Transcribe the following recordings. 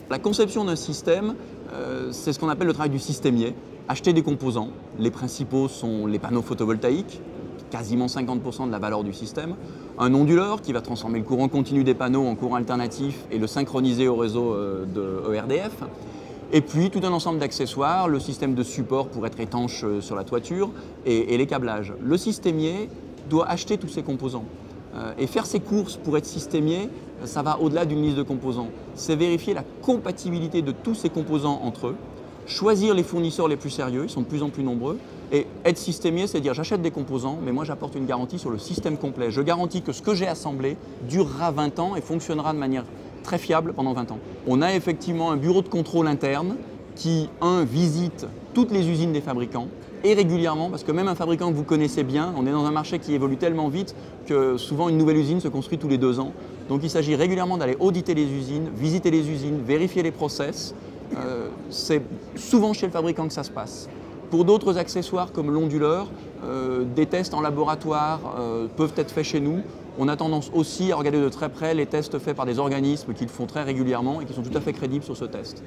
La conception d'un système, c'est ce qu'on appelle le travail du systémier. Acheter des composants. Les principaux sont les panneaux photovoltaïques, quasiment 50% de la valeur du système. Un onduleur qui va transformer le courant continu des panneaux en courant alternatif et le synchroniser au réseau de ERDF. Et puis tout un ensemble d'accessoires, le système de support pour être étanche sur la toiture et les câblages. Le systémier doit acheter tous ces composants. Et faire ses courses pour être systémier, ça va au-delà d'une liste de composants. C'est vérifier la compatibilité de tous ces composants entre eux, choisir les fournisseurs les plus sérieux, ils sont de plus en plus nombreux, et être systémier, c'est dire j'achète des composants, mais moi j'apporte une garantie sur le système complet. Je garantis que ce que j'ai assemblé durera 20 ans et fonctionnera de manière très fiable pendant 20 ans. On a effectivement un bureau de contrôle interne qui, visite toutes les usines des fabricants, et régulièrement, parce que même un fabricant que vous connaissez bien, on est dans un marché qui évolue tellement vite que souvent une nouvelle usine se construit tous les 2 ans. Donc il s'agit régulièrement d'aller auditer les usines, visiter les usines, vérifier les process. C'est souvent chez le fabricant que ça se passe. Pour d'autres accessoires comme l'onduleur, des tests en laboratoire peuvent être faits chez nous. On a tendance aussi à regarder de très près les tests faits par des organismes qui le font très régulièrement et qui sont tout à fait crédibles sur ce test.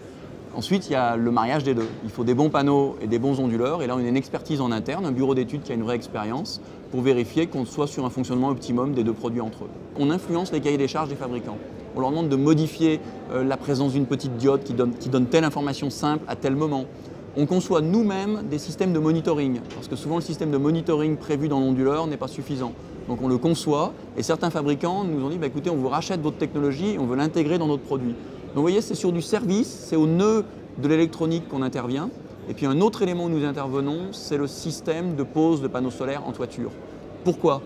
Ensuite, il y a le mariage des deux. Il faut des bons panneaux et des bons onduleurs. Et là, on a une expertise en interne, un bureau d'études qui a une vraie expérience pour vérifier qu'on soit sur un fonctionnement optimum des deux produits entre eux. On influence les cahiers des charges des fabricants. On leur demande de modifier la présence d'une petite diode qui donne telle information simple à tel moment. On conçoit nous-mêmes des systèmes de monitoring, parce que souvent le système de monitoring prévu dans l'onduleur n'est pas suffisant. Donc on le conçoit et certains fabricants nous ont dit écoutez, on vous rachète votre technologie et on veut l'intégrer dans notre produit. Donc vous voyez, c'est sur du service, c'est au nœud de l'électronique qu'on intervient. Et puis un autre élément où nous intervenons, c'est le système de pose de panneaux solaires en toiture. Pourquoi?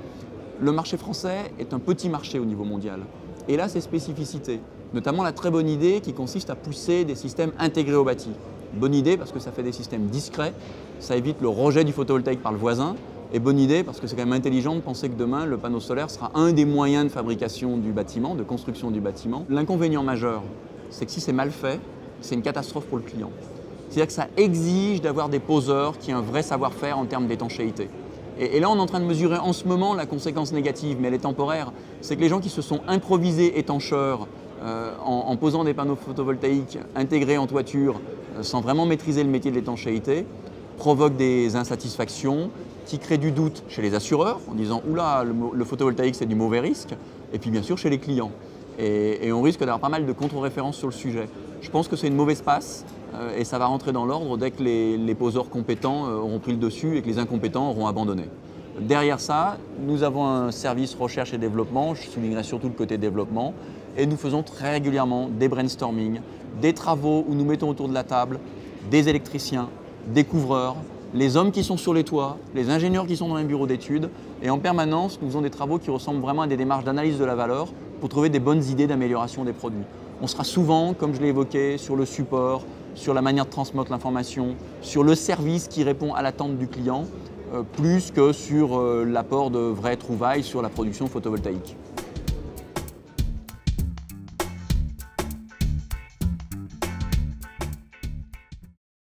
Le marché français est un petit marché au niveau mondial. Et là, ses spécificités, notamment la très bonne idée qui consiste à pousser des systèmes intégrés au bâti. Bonne idée parce que ça fait des systèmes discrets, ça évite le rejet du photovoltaïque par le voisin. Et bonne idée parce que c'est quand même intelligent de penser que demain, le panneau solaire sera un des moyens de fabrication du bâtiment, de construction du bâtiment. L'inconvénient majeur, c'est que si c'est mal fait, c'est une catastrophe pour le client. C'est-à-dire que ça exige d'avoir des poseurs qui ont un vrai savoir-faire en termes d'étanchéité. Et là, on est en train de mesurer en ce moment la conséquence négative, mais elle est temporaire. C'est que les gens qui se sont improvisés étancheurs en posant des panneaux photovoltaïques intégrés en toiture sans vraiment maîtriser le métier de l'étanchéité provoquent des insatisfactions qui créent du doute chez les assureurs en disant « Oula, le photovoltaïque, c'est du mauvais risque » et puis bien sûr chez les clients. Et on risque d'avoir pas mal de contre-références sur le sujet. Je pense que c'est une mauvaise passe et ça va rentrer dans l'ordre dès que les poseurs compétents auront pris le dessus et que les incompétents auront abandonné. Derrière ça, nous avons un service recherche et développement, je soulignerai surtout le côté développement, et nous faisons très régulièrement des brainstorming, des travaux où nous mettons autour de la table des électriciens, des couvreurs, les hommes qui sont sur les toits, les ingénieurs qui sont dans les bureaux d'études, et en permanence, nous faisons des travaux qui ressemblent vraiment à des démarches d'analyse de la valeur pour trouver des bonnes idées d'amélioration des produits. On sera souvent, comme je l'ai évoqué, sur le support, sur la manière de transmettre l'information, sur le service qui répond à l'attente du client, plus que sur l'apport de vraies trouvailles sur la production photovoltaïque.